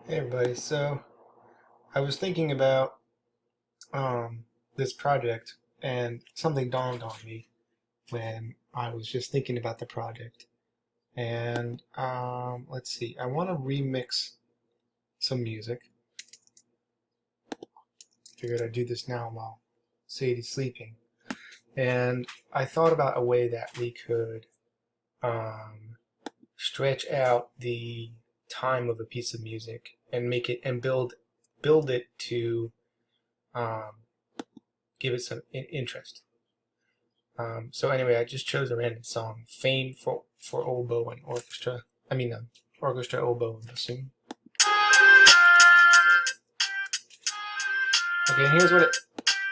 Hey everybody, so I was thinking about this project and something dawned on me when I was just thinking about the project. And let's see, I want to remix some music. Figured I'd do this now while Sadie's sleeping. And I thought about a way that we could stretch out the time of a piece of music and make it and build it to um, give it some interest. So anyway, I just chose a random song, "Fame for Oboe and Orchestra." Orchestra, oboe, and bassoon. Okay, and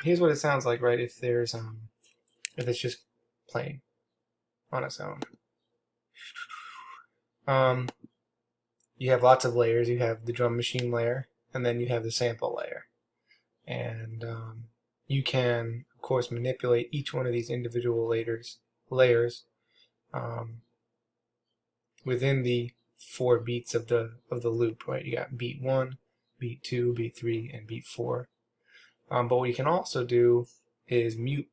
here's what it sounds like, right? If it's just playing on its own. You have lots of layers. You have the drum machine layer, and then you have the sample layer, and you can, of course, manipulate each one of these individual layers within the 4 beats of the loop, right? You got beat 1, beat 2, beat 3, and beat 4. But what you can also do is mute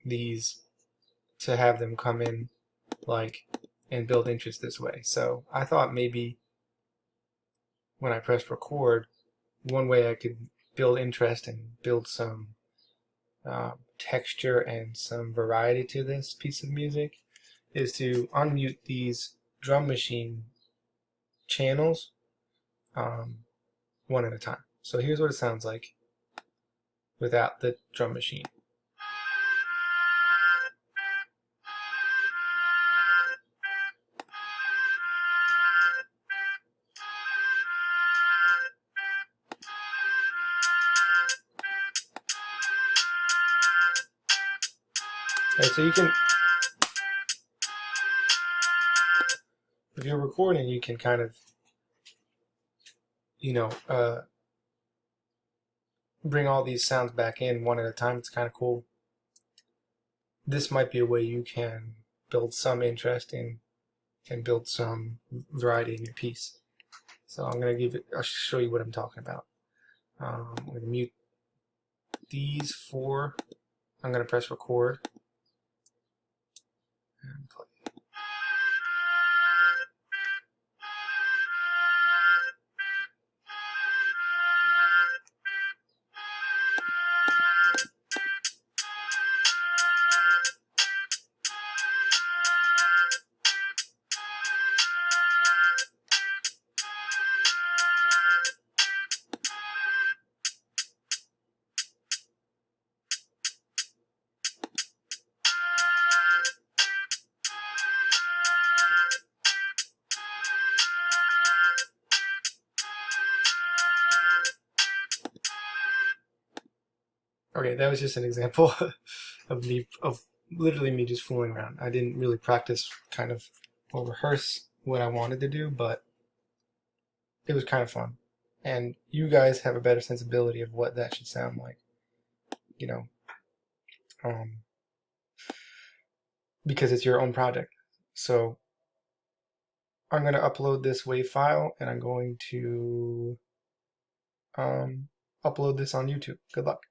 these to have them come in and build interest this way. So I thought maybe when I pressed record, one way I could build interest and build some texture and some variety to this piece of music is to unmute these drum machine channels one at a time. So here's what it sounds like without the drum machine. Right, so you can, if you're recording, you can kind of, bring all these sounds back in one at a time. It's kind of cool. This might be a way you can build some interest in and build some variety in your piece. So I'll show you what I'm talking about. I'm going to mute these 4. I'm going to press record and play. Okay, that was just an example of literally me just fooling around. I didn't really practice or rehearse what I wanted to do, but it was kind of fun. And you guys have a better sensibility of what that should sound like, um, because it's your own project. So I'm going to upload this WAV file, and I'm going to upload this on YouTube. Good luck.